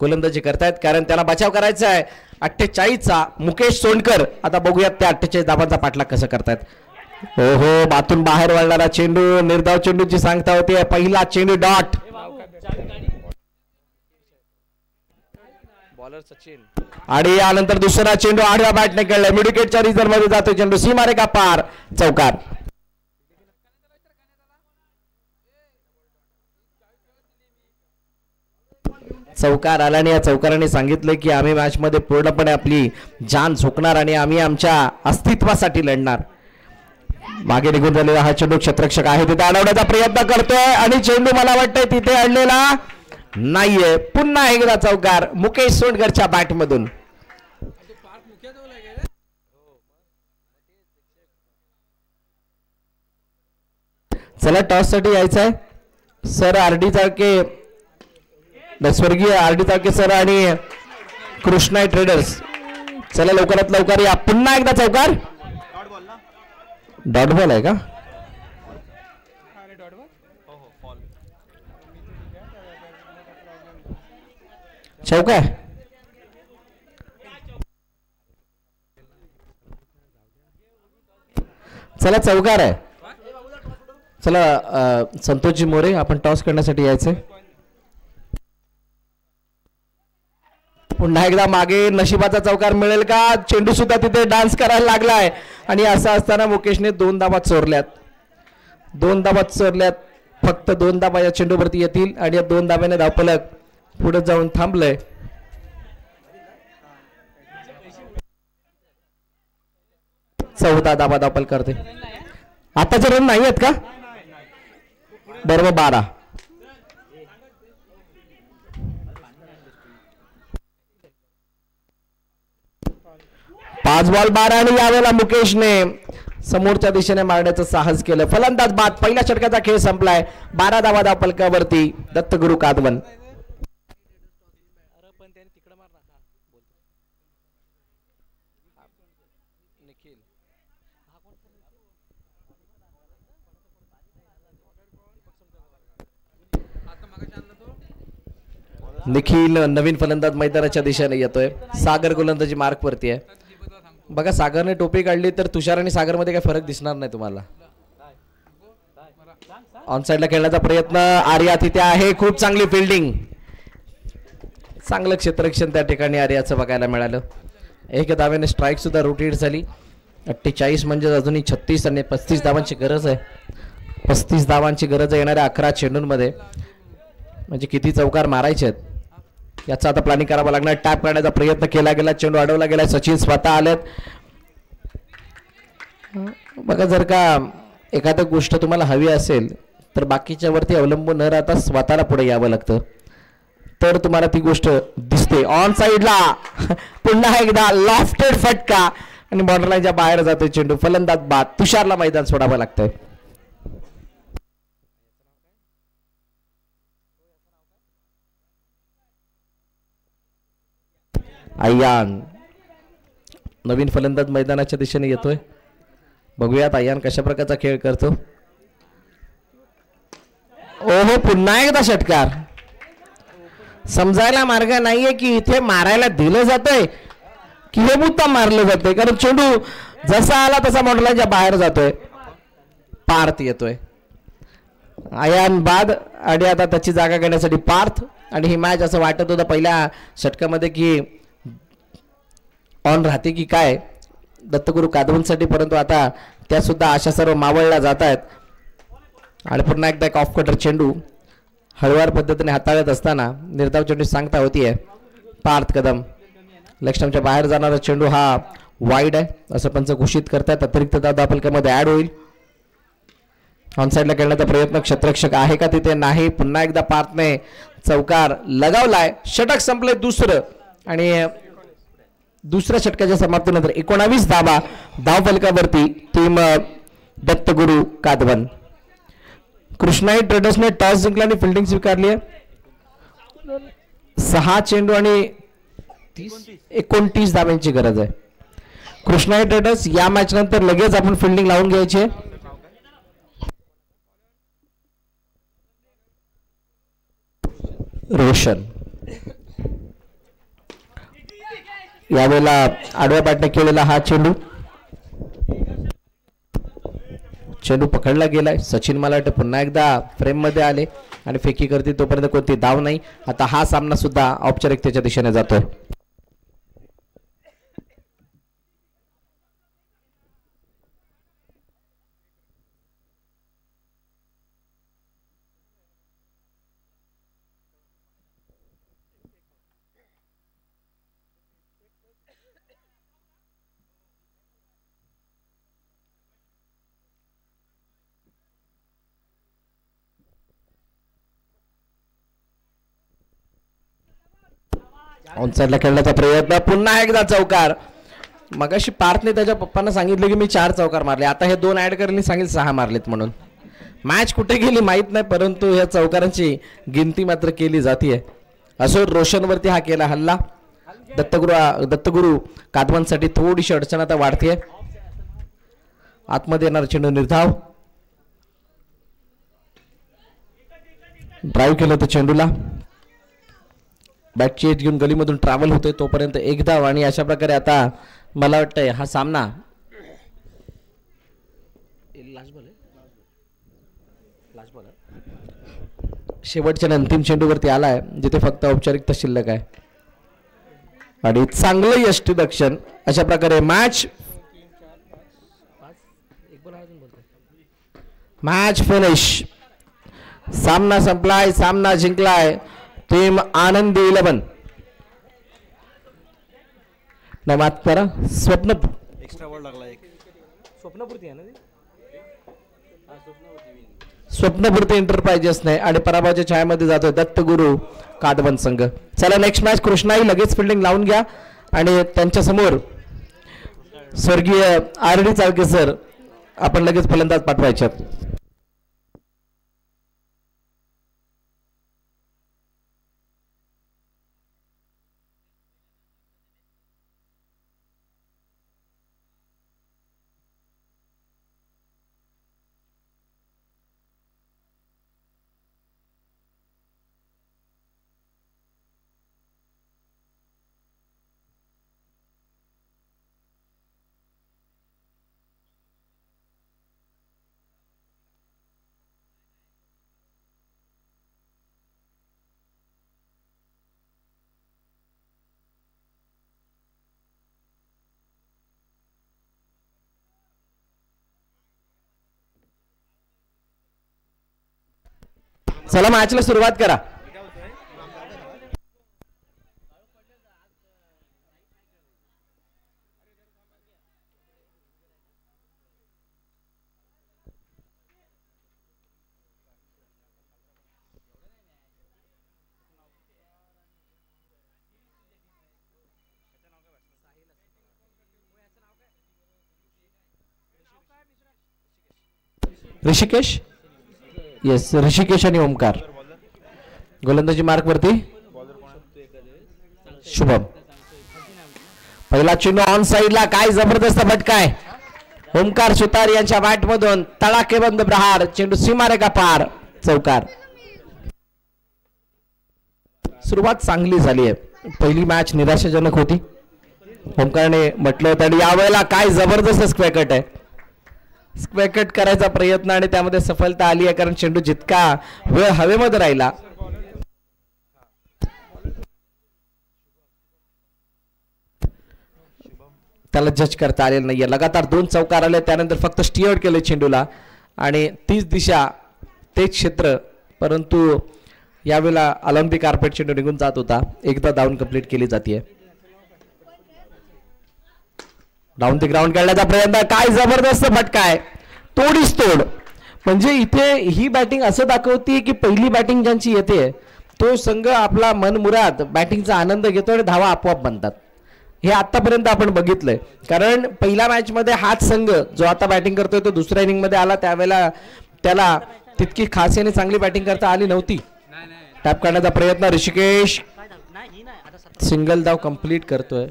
गोलंदाजी करतायत कारण त्याला बचाव करायचा आहे 48चा मुकेश सोंडकर. आता बघूयात त्या 48 धावांचा पाठलाग कसं करतायत. हो हो बातून बाहेर वळणारा चेंडू निर्धाव चेंडूची सांगता होती. पहिला चेंडू डॉट बॉलर सचिन आणि यानंतर दुसरा चेंडू आडव्या बॅटने खेळलाय मिडविकेटच्या रिझर्व मध्ये जातो चेंडू सीमारेखा पार चौकार. चौकार आला आणि या चौकाराने सांगितलं की आम्ही मॅच मध्ये पूर्णपणे आपली जान झोकणार आणि आम्ही आमच्या अस्तित्वासाठी लढणार. मागे निघून झालेला हा चेंडू क्षेत्ररक्षक आहे तिथे अडवण्याचा प्रयत्न करतोय आणि चेंडू मला वाटतंय तिथे अडलेला नाहीये. पुन्हा एकदा चौकार मुकेश सोंडकरच्या बॅट मधून. चला टॉस साठी यायचं आहे सर आरडी चाळके स्वर्गीय आरडी चाळके सर आणि कृष्णा ट्रेडर्स. चला लवकरात लवकर या. पुन्हा एकदा चौकार डॉट बॉल आहे का चौका आहे. चला चौकार आहे. चला संतोषजी मोरे आपण टॉस करण्यासाठी यायचंय. पुन्हा एकदा मागे नशिबाचा चौकार मिळेल का. चेंडू सुद्धा तिथे डान्स करायला लागलाय आणि असं असताना मुकेशने 2 धावा चोरल्यात. 2 धावा चोरल्यात. फक्त 2 धावा या चेंडूवरती येतील आणि या 2 धाव्याने धावफलक पुढे जाऊन थांबलंय. चौथा धावा धावफलक करते. आताचे रन नाही आहेत का बरोबर 12. 5 बॉल 12 आणि यावेळेला मुकेशने समोरच्या दिशेने मारण्याचं साहस केलं. फलंदाज बाद. पहिल्या षटकाचा खेळ संपलाय. 12 धावा धावफलकावरती दत्तगुरु कादवन. निखिल नवीन फलंदाज मैदानाच्या दिशेने येतोय. सागर गोलंदाजी मार्क वरती आहे. बघा सागरने टोपी काढली तर तुषार आणि सागर मध्ये काही फरक दिसणार नाही तुम्हाला. ऑन साइडला खेळण्याचा प्रयत्न आर्या तिथे आहे. खूप चांगली फिल्डिंग. चांगलं क्षेत्ररक्षण त्या ठिकाणी आर्याचं बघायला मिळालं. एक धावेने स्ट्राईक सुद्धा रोटेट झाली. 48 म्हणजे अजूनही 36 आणि 35 धावांची गरज आहे. 35 धावांची गरज आहे येणाऱ्या 11 चेंडूंमध्ये. म्हणजे किती चौकार मारायचे आहेत याचा आता प्लॅनिंग करावं लागणार. टॅप करण्याचा प्रयत्न केला गेला. चेंडू अडवला गेला. सचिन स्वतः आलेत. बघा जर का एखादी गोष्ट तुम्हाला हवी असेल तर बाकीच्या वरती अवलंबून न राहता स्वतःला पुढे यावं लागतं तर तुम्हाला ती गोष्ट दिसते. ऑन साइडला पुन्हा एकदा लॉफ्टेड फटका आणि बॉर्डर लाईनच्या बाहेर जातोय चेंडू. फलंदाज बाद. तुषारला मैदान सोडावं लागतंय. आयान नवीन फलंदाज मैदानाच्या दिशेने येतोय. बघूयात आयान कशा प्रकारचा खेळ करतो. ओहो पुन्हा एकदा षटकार. समजायला मार्ग नाहीये की इथे मारायला दिलं जातंय की हे मुद्दाम मारलं जातंय कारण चेंडू जसा आला तसा मोडलाच्या बाहेर जातोय. पार्थ येतोय. आयान बाद आणि आता त्याची जागा घेण्यासाठी पार्थ. आणि ही मॅच असं वाटत होतं पहिल्या षटकामध्ये की ऑन राहते की काय दत्तगुरु कादवनसाठी परंतु आता त्या सुद्धा आशा सर्व मावळल्या जात आहेत. आणि पुन्हा एकदा एक ऑफ कटर चेंडू हळुवार पद्धतीने हाताळत असताना निर्धाव चेंडू सांगता होतीये पार्थ कदम. लक्ष्मणच्या बाहेर जाणारा चेंडू हा वाईड आहे असं पंच घोषित करतात. अतिरिक्त धाव धावफलकामध्ये ऍड होईल. ऑन साइडला खेळण्याचा प्रयत्न क्षेत्ररक्षक आहे का तिथे नाही. पुन्हा एकदा पार्थने चौकार लगावलाय. षटक संपले दुसरं आणि दुसऱ्या षटकाच्या समाप्तीनंतर 19 धावा धावफलकावरती टीम दत्तगुरु कादवन. कृष्णाई ट्रेडर्सने टॉस जिंकला आणि फिल्डिंग स्वीकारली आहे. 6 चेंडू आणि 29 धाव्यांची गरज आहे. कृष्णाई ट्रेडर्स या मॅच नंतर लगेच आपण फिल्डिंग लावून घ्यायची. रोशन यावेळेला आडव्या बॅटने केलेला हा चेंडू पकडला गेलाय. सचिन मला वाटतं पुन्हा एकदा फ्रेम मध्ये आले आणि फेकी करते तोपर्यंत कोणती धाव नाही. आता हा सामना सुद्धा औपचारिकतेच्या दिशेने जातोय. ऑनसाइडला खेळण्याचा प्रयत्न पुन्हा एकदा चौकार. मगाशी पार्थने त्याच्या पप्पांना सांगितलं की मी 4 चौकार मारले, आता हे 2 ऍड करायला सांगितलं 6 मारलेत म्हणून. मॅच कुठे गेली माहित नाही, परंतु या चौकारांची गिनती मात्र केली जाते. असो रोशनवरती हा केला हल्ला. दत्तगुरु कादवांसाठी थोडीशी अडचण आता वाढते. आतमध्ये येणार चेंडू निर्धाव. ड्राईव्ह केलं होतं चेंडूला. बॅटची एज घेऊन गलीमधून ट्रॅव्हल होते तोपर्यंत एक धाव. आणि अशा प्रकारे आता मला वाटतंय हा सामना शेवटच्या अंतिम चेंडूवरती आलाय जिथे फक्त औपचारिकता शिल्लक आहे. आणि चांगलं यष्टीरक्षण. अशा प्रकारे मॅच फिनिश. सामना संपलाय, सामना जिंकलाय टीम आनंदी 11. नाही मात करा स्वप्न एक्स्ट्रा वर्ड लागला एक स्वप्नपूर्ती आहे ना, स्वप्नपूर्ती एंटरप्राइजेस नाही. आणि पराभवाच्या छायामध्ये जातोय दत्तगुरु कादवन संघ. चला नेक्स्ट मॅच कृष्णाई लगेच फिल्डिंग लावून घ्या आणि त्यांच्या समोर स्वर्गीय RD चाळके सर आपण लगेच फलंदाज पाठवायचे. चला मॅचला सुरुवात करा. ऋषिकेश, येस ऋषिकेश आणि ओमकार. गोलंदाजी मार्क वरती शुभम. पहिला चेंडू ऑन साइडला. काय जबरदस्त फटका आहे. ओमकार सुतार यांच्या बॅट मधून तडाखेबंद प्रहार. चेंडू सीमारेखा पार. चौकार. सुरुवात चांगली झाली आहे. पहिली मॅच निराशाजनक होती ओमकारने म्हटलं होतं. आणि यावेळेला काय जबरदस्त स्क्वेअर कट आहे. स्क्वेअर कट करायचा प्रयत्न आणि त्यामध्ये सफलता आली आहे, कारण चेंडू जितका वेळ हवेमध्ये राहिला त्याला जज करता आलेलं नाहीये. लगातार 2 चौकार आले, त्यानंतर फक्त स्टिअर्ड केले चेंडूला आणि तीच दिशा तेच क्षेत्र. परंतु यावेळेला ऑलिम्पिक कार्पेट चेंडू निघून जात होता. एकदा डाऊन कंप्लीट केली जाते. डाऊन द ग्राउंड खेळण्याचा प्रयत्न. काय जबरदस्त फटका आहे. तोडीस तोड. म्हणजे इथे ही बॅटिंग असं दाखवते की पहिली बॅटिंग ज्यांची येते तो संघ आपला मनमुराद बॅटिंगचा आनंद घेतो आणि धावा आपोआप बनतात. हे आतापर्यंत आपण बघितलंय. कारण पहिल्या मॅच मध्ये हाच संघ जो आता बॅटिंग करतोय तो दुसऱ्या इनिंग मध्ये आला, त्यावेळेला त्याला तितकी खास आणि चांगली बॅटिंग करता आली नव्हती. टॅप करण्याचा प्रयत्न. ऋषिकेश सिंगल धाव कंप्लीट करतोय.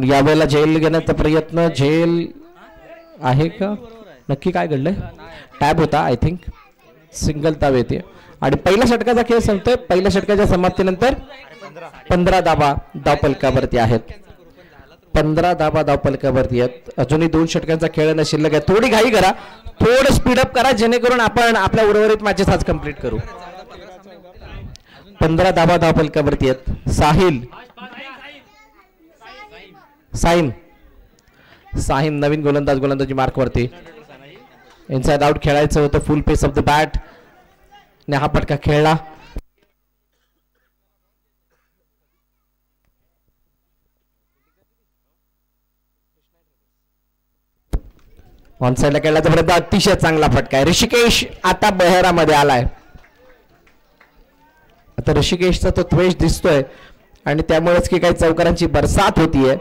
यावेळेला झेल घेण्याचा प्रयत्न. झेल आहे का नक्की काय घडलंय? टॅब होता आय थिंक. सिंगल ताव येते आणि पहिल्या षटकाचा खेळ संपतोय. पहिल्या षटकाच्या समाप्तीनंतर 15 धावा धावपलकावरती आहेत. 15 धावा धावपलकावरती आहेत. अजूनही 2 षटकांचा खेळ शिल्लक आहे. थोडी घाई करा, थोडं स्पीडअप करा जेणेकरून आपण आपल्या उर्वरित मॅचेस आज कंप्लीट करू. 15 धावा धावपलकावरती आहेत. साहिम नवीन गोलंदाजी मार्कवरती. इनसाइड आउट खेळायचं होतं. Full pace of the bat ने हा फटका खेळला. ऑन साइडला खेळला तर अतिशय चांगला फटका आहे. ऋषिकेश आता बहेरामध्ये आलाय. आता ऋषिकेशचा तो द्वेष दिसतोय आणि त्यामुळेच की काही चौकारांची बरसात होतीये.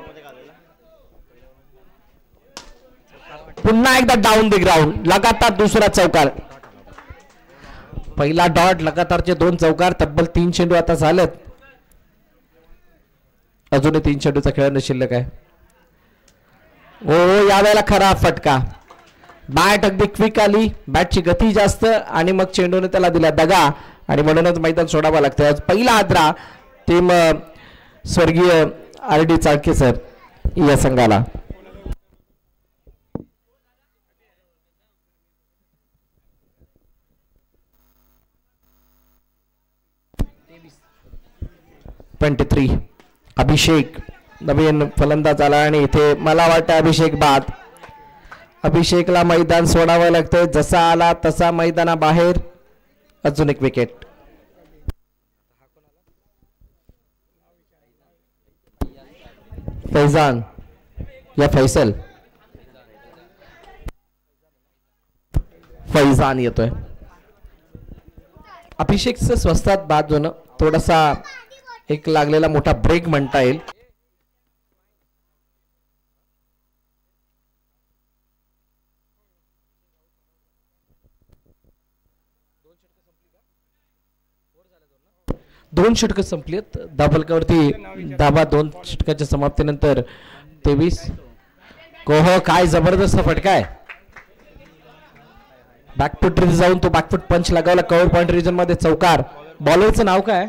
पुन्हा एकदा डाऊन द ग्राउंड. लगातार दुसरा चौकार. पहिला डॉट, लगातारचे 2 चौकार. तब्बल 3 चेंडू आता झालेत. अजूनही 3 चेंडूचा खेळ शिल्लक आहे. ओ यावेळेला खरा फटका. बॅट अगदी क्विक आली, बॅटची गती जास्त आणि मग चेंडूने त्याला दिला दगा आणि म्हणूनच मैदान सोडावं लागतं. पहिला आद्रा टीम स्वर्गीय RD चाळके सर या संघाला. अभिषेक नवीन फलंदाज आला आणि इथे मला वाटतं अभिषेक बाद. अभिषेकला मैदान सोडावं लागतंय. जसा आला तसा मैदानाबाहेर. अजून एक विकेट. फैजान या फैजान येतोय. अभिषेकचं स्वस्तात बाद होणं, थोडासा एक लागलेला मोठा ब्रेक म्हणता येईल. दोन षटकं संपलीत धावपलकावरती. धाबा 2 षटकाच्या समाप्तीनंतर 23. कोह काय जबरदस्त फटका आहे. बॅकफुट जाऊन तो बॅकफुट पंच लगावला कव्हर पॉइंट रिजन मध्ये. चौकार. बॉलरचं नाव काय?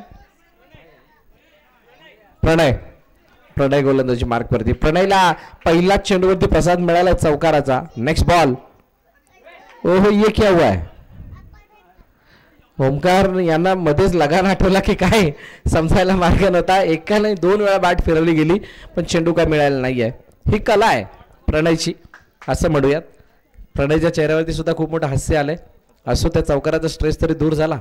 प्रणय गोलंदाजी मार्कवरती. प्रणयला पहिल्याच चेंडूवरती प्रसाद मिळाला चौकाराचा. Next ball. ओहो ये क्या हुआ है? ओमकार यांना मध्येच लगान आठवला की काय समजायला मार्ग नव्हता. एका नाही 2 वेळा बॅट फिरवली गेली पण चेंडू काय मिळाला नाहीये. ही कला आहे प्रणयची असं म्हणूयात. प्रणयच्या चेहऱ्यावरती सुद्धा खूप मोठं हास्य आलंय. असो त्या चौकाराचा स्ट्रेस तरी दूर झाला.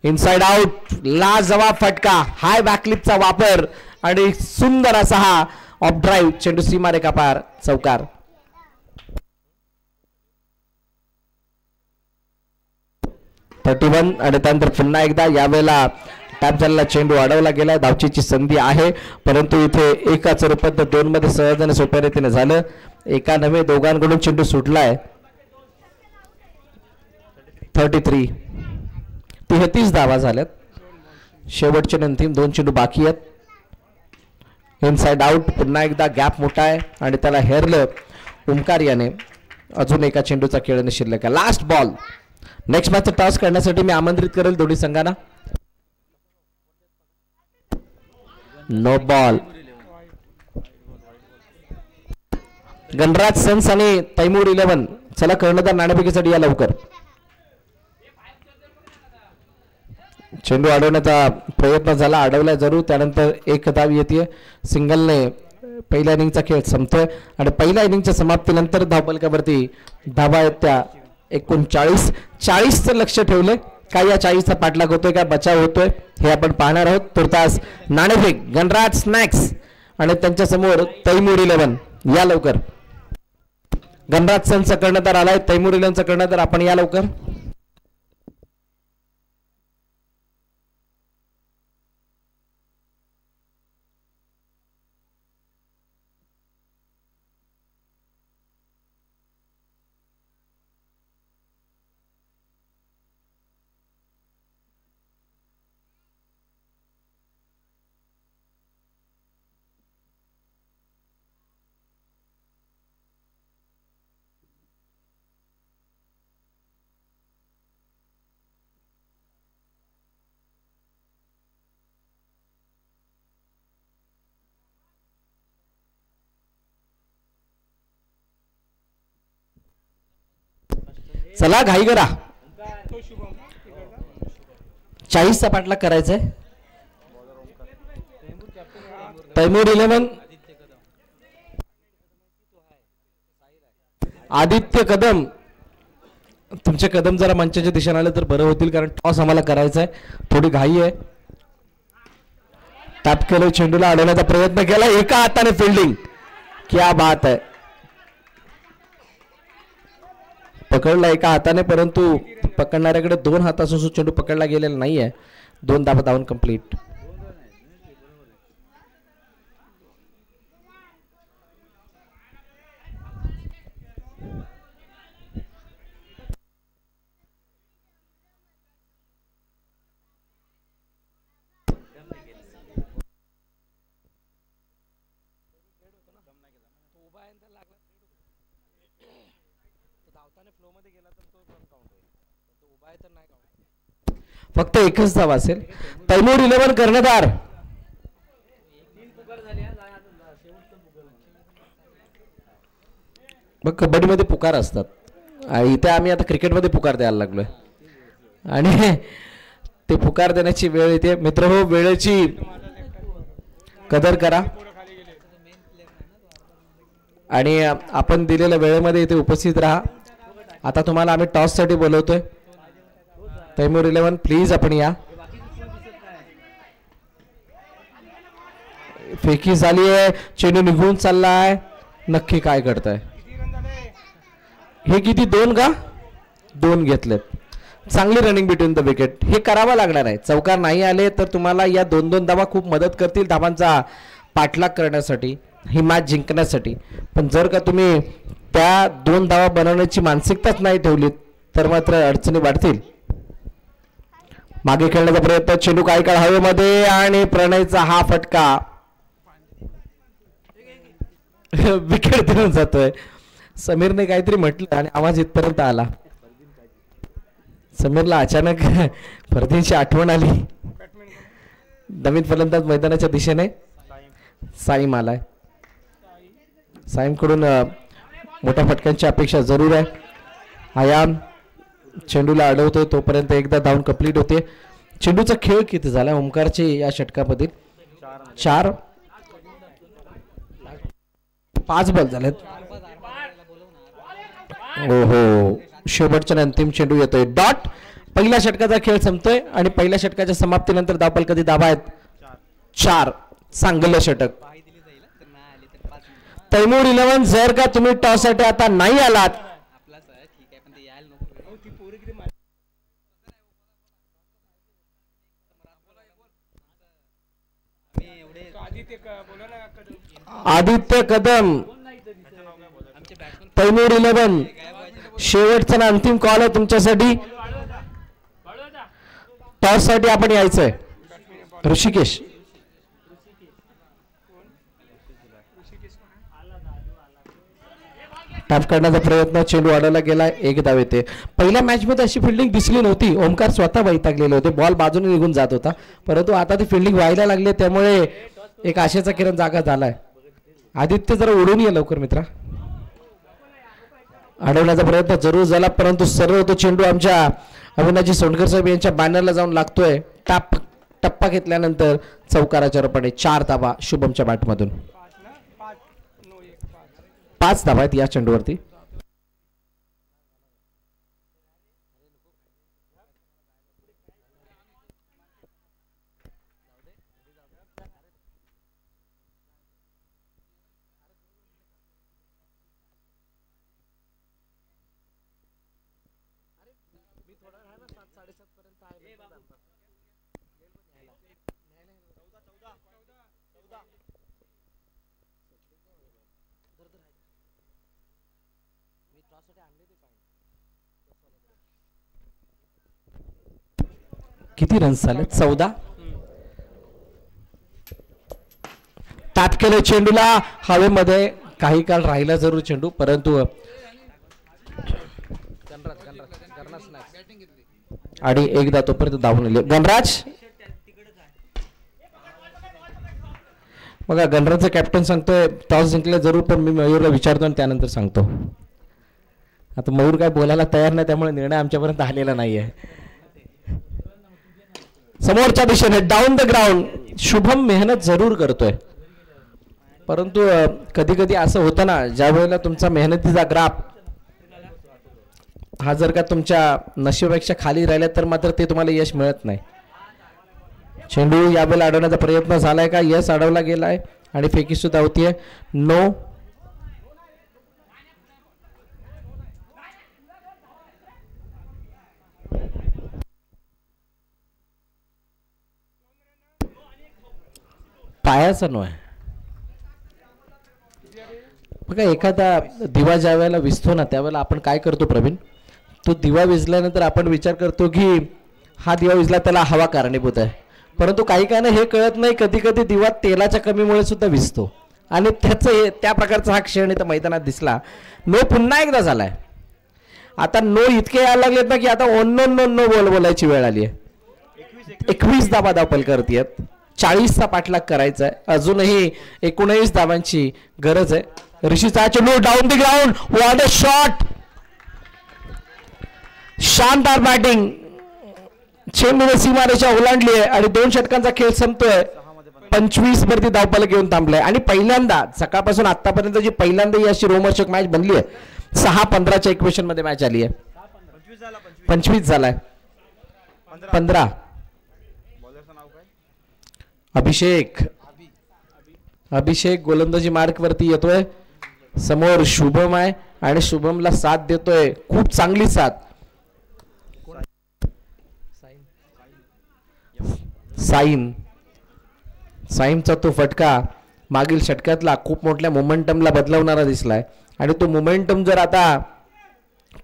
Inside out. लाजवाब फटका. हाय बॅकलिपचा वापर आणि सुंदर असा हा ऑफ ड्राईव्ह. चेंडू सीमारेखा पार. चौकार. आणि त्यानंतर पुन्हा एकदा यावेळेला टॅप झालेला चेंडू अडवला गेला. धावचीची संधी आहे परंतु इथे एकाच रूपात 2 मध्ये सहजपणे सोप्या रीतीने झालं. एका नव्हे दोघांकडून चेंडू सुटलाय. 33 धावा झाल्यात. शेवटचे अंतिम 2 चेंडू बाकी आहेत. Inside out. पुन्हा एकदा गॅप मोठा आहे आणि त्याला हेरलं ओमकार याने. अजून एका चेंडूचा खेळ शिल्लक आहे. Last ball. Next match toss करण्यासाठी मी आमंत्रित करेल दोन्ही संघांना. No ball. गणराज सन्स आणि तैमूर 11. चला कर्णधार नाणेफेकीसाठी या लवकर. चेंडू अडवण्याचा प्रयत्न झाला. अडवला जरूर. त्यानंतर एक धाव येते. सिंगलने पहिल्या इनिंगचा खेळ संपतोय आणि पहिल्या इनिंगच्या समाप्तीनंतर धावपलकावरती धावा आहेत त्या 39. लक्ष ठेवलंय. काय या 40चा पाठलाग होतोय का बचाव होतोय हे आपण पाहणार आहोत. तुर्तास नाणेफेक. गणराज स्नॅक्स आणि त्यांच्या समोर तैमूर 11. या लवकर. गणराज सनचा कर्णधार आलाय. तैमूर 11चा कर्णधार आपण या लवकर. चला घाई करा. 40चा पाठलाग करायचा आहे. तैमूर 11 आदित्य कदम. तुमचे कदम जरा मंचाच्या दिशेने आले तर बरं होतील कारण टॉस आम्हाला करायचा आहे. थोडी घाई आहे. टॅप केलं चेंडूला अडवण्याचा प्रयत्न केला एका हाताने फिल्डिंग. क्या बात आहे. पकडला एका हाताने परंतु पकडणाऱ्याकडे 2 हात असून चेंडू पकडला गेलेला नाहीये. 2 धावा धावून कंप्लीट. फक्त एकच धाव असेल. तैमूर 11 कर्णधार. बघ कबड्डीमध्ये पुकार असतात. इथे आम्ही आता क्रिकेटमध्ये पुकार द्यायला लागलोय आणि ते पुकार देण्याची वेळ येते. मित्र हो, वेळेची कदर करा आणि आपण दिलेल्या वेळेमध्ये इथे उपस्थित राहा. आता तुम्हाला आम्ही टॉस साठी बोलवतोय. तैमूर 11 प्लीज आपण या. फेकी झाली आहे. चेंडू निघून चाललाय. नक्की काय करताय. हे किती 2 का 2 घेतलेत. चांगली रनिंग बिटवीन द विकेट. हे करावं लागणार आहे. चौकार नाही आले तर तुम्हाला या 2-2 धावा खूप मदत करतील धावांचा पाठलाग करण्यासाठी, ही मॅच जिंकण्यासाठी. पण जर का तुम्ही त्या 2 धावा बनवण्याची मानसिकताच नाही ठेवली तर मात्र अडचणी वाढतील. मागे खेळण्याचा प्रयत्न. चेंडू काही काळ हवेमध्ये आणि प्रणयचा हा फटका विकेट देऊन जातोय. समीरने काहीतरी म्हटलं आणि आवाज इथपर्यंत आला. समीरला अचानक फरदींची आठवण आली. नवीन फलंदाज मैदानाच्या दिशेने साईम आलाय. साईम कडून मोठ्या फटक्यांची अपेक्षा जरूर आहे. आयाम चेंडूला अडवतोय तोपर्यंत एकदा धावून कंप्लीट होते. चेंडूचा खेळ किती झाला ओमकारचे या षटकामध्ये? 4 5 बॉल झालेत. ओहो, शेवटच्या अंतिम चेंडू येतोय. डॉट. पहिल्या षटकाचा खेळ संपतोय आणि पहिल्या षटकाच्या समाप्तीनंतर धावफल कधी धावा आहेत 4. चांगलं षटक. तैमूर 11 जर का तुम्ही टॉस साठी आता नाही आलात आदित्य कदम. तैमूर 11 शेवटचा अंतिम कॉल आहे तुमच्यासाठी. टॉस साठी आपण यायचंय. ऋषिकेश टॅप करण्याचा प्रयत्न. चेंडू अडवला गेला. 1 धाव येते. पहिल्या मॅच मध्ये अशी फिल्डिंग दिसली नव्हती. ओमकार स्वतः वैतागलेले होते. बॉल बाजूने निघून जात होता परंतु आता ती फिल्डिंग व्हायला लागली त्यामुळे एक आशेचा किरण जागा झालाय. आदित्य जरा उडून ये लवकर मित्रा. अडवण्याचा प्रयत्न जरूर झाला परंतु सरळ तो चेंडू आमच्या अविनाजी सोंडकर साहेब यांच्या बॅनरला जाऊन लागतोय. टप्पा घेतल्यानंतर चौकाराच्या रूपाने 4 धावा शुभमच्या बॅटमधून. 5 धावा आहेत या चेंडूवरती. किती रन्स झाले? 14. टॅप केलं चेंडूला हवेमध्ये. काही काळ राहिला जरूर चेंडू परंतु आणि एकदा तोपर्यंत धावून आले गणराज. बघा गणराजचा कॅप्टन सांगतोय टॉस जिंकले जरूर पण मी मयूरला विचारतो आणि त्यानंतर सांगतो. आता मयूर काय बोलायला तयार नाही, त्यामुळे निर्णय आमच्यापर्यंत आलेला नाहीये. समोरच्या दिशेने डाऊन द ग्राउंड शुभम मेहनत जरूर करतोय, परंतु कधी कधी असं होतं ना, ज्या वेळेला तुमचा मेहनतीचा ग्राफ हा जर का तुमच्या नशिबापेक्षा खाली राहिला तर मात्र ते तुम्हाला यश मिळत नाही. चेंडू यावेळेला अडवण्याचा प्रयत्न झालाय का? यस, अडवला गेलाय आणि फेकी सुद्धा होतीये. नो. पायाचा नो आहे बघा. एखादा दिवा ज्या वेळेला विझतो ना, त्यावेळेला आपण काय करतो प्रवीण, तो दिवा विझल्यानंतर आपण विचार करतो की हा दिवा विझला त्याला हवा कारणीभूत आहे, परंतु काही काय ना हे कळत नाही, कधी कधी दिवा तेलाच्या कमीमुळे सुद्धा विझतो आणि त्याचं त्या प्रकारचा हा क्षण इथं मैदानात दिसला. नो पुन्हा एकदा झालाय. आता नो इतके यायला लागलेत ना की आता नो नो नो बोलायची वेळ आली आहे. 21 धावा धावपल करतेत, 40चा पाठलाग करायचा आहे, अजूनही 19 धावांची गरज आहे. ऋषीचा चेंडू down the ground, what a shot, शानदार बॅटिंग. चेंडूने सीमारेषा ओलांडली आहे आणि 2 षटकांचा खेळ संपतोय. 25 वरती धावपल घेऊन थांबलाय आणि पहिल्यांदा सकाळपासून आतापर्यंत जी पहिल्यांदा ही अशी रोमहर्षक मॅच बनली आहे, 6-15च्या इक्वेशन मध्ये मॅच आली आहे. 25 झालाय. 15. अभिषेक गोलंदाजी मार्क वरती येतोय. समोर शुभम आहे आणि शुभमला साथ देतोय, खूप चांगली साथ. साईमचा तो फटका मागील षटकातला खूप मोठ्या मोमेंटमला बदलवणारा दिसलाय आणि तो मोमेंटम जर आता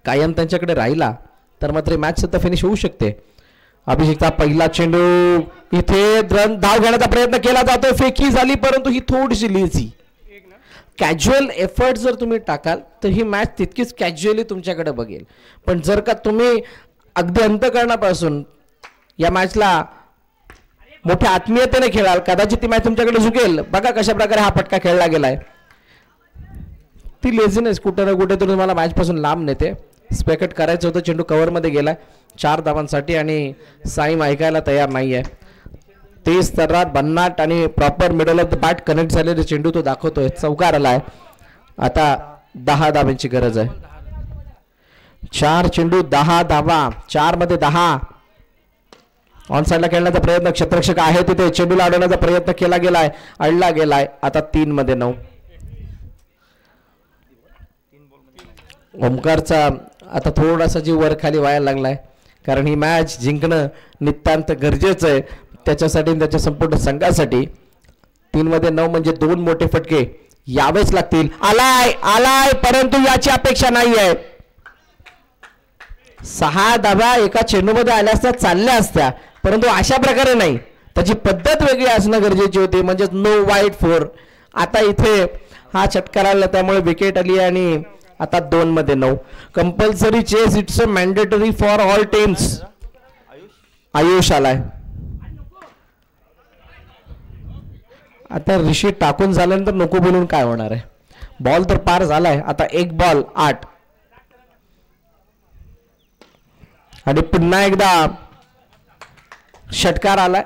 कायम त्यांच्याकडे राहिला तर मात्र मॅच सुद्धा फिनिश होऊ शकते. अभिषेकचा पहिला चेंडू, इथे धाव घेण्याचा प्रयत्न केला जातोय, फेकी झाली परंतु ही थोडीशी लिहिची. कॅज्युअल एफर्ट जर तुम्ही टाकाल तर ही मॅच तितकीच कॅज्युअली तुमच्याकडे बघेल, पण जर का तुम्ही अगदी अंतःकरणापासून या मॅचला मोठ्या आत्मीयतेने खेळाल, कदाचित ती मॅच तुमच्याकडे झुकेल. बघा कशा प्रकारे हा फटका खेळला गेलाय. ती लेझीनेस कुठे ना कुठे तरी तुम्हाला मॅच पासून लांब नेते. स्पेकट करायचं होतं, चेंडू कव्हर मध्ये गेलाय 4 धावांसाठी आणि साईम ऐकायला तयार नाहीये. 30 तरात भन्नाट आणि proper middle of the bat connect झालेले चेंडू तो दाखवतोय. चौकार आलाय. आता 10 धावांची गरज आहे. 4 चेंडू 10 धावा, 4 मध्ये 10. ऑन साइडला खेळण्याचा प्रयत्न, क्षेत्ररक्षक आहे तिथे, चेंडूला अडवण्याचा प्रयत्न केला गेलाय, अडला गेलाय. आता 3 मध्ये 9. ओमकारचा आता थोडासा जीव वर खाली व्हायला लागलाय, कारण ही मॅच जिंकणं नितांत गरजेचं आहे त्याच्यासाठी आणि त्याच्या संपूर्ण संघासाठी. 3 मध्ये 9 म्हणजे 2 मोठे फटके यावेच लागतील. आलाय परंतु याची अपेक्षा नाही आहे. 6 धावा एका चेंडूमध्ये आल्या असत्या, चालल्या असत्या, परंतु अशा प्रकारे नाही. त्याची पद्धत वेगळी असणं गरजेची होती, म्हणजे नो वाईट 4. आता इथे हा षटकार आला त्यामुळे विकेट आली आणि आता 2 मध्ये 9. Compulsory chess, it's a mandatory for all teams. Ayush आलाय. आता ऋषी टाकून झाल्यानंतर नको बोलून काय होणार आहे. बॉल तर पार झालाय. आता 1 बॉल 8 आणि पुन्हा एकदा षटकार आलाय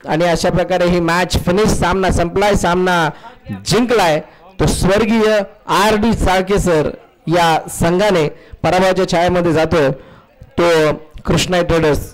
आणि अशा प्रकारे ही मॅच फिनिश. सामना संपलाय, सामना जिंकलाय तो स्वर्गीय RD साळकेसर या संघाने. पराभवाच्या छायेमध्ये जातोय तो कृष्णा ट्रेडर्स.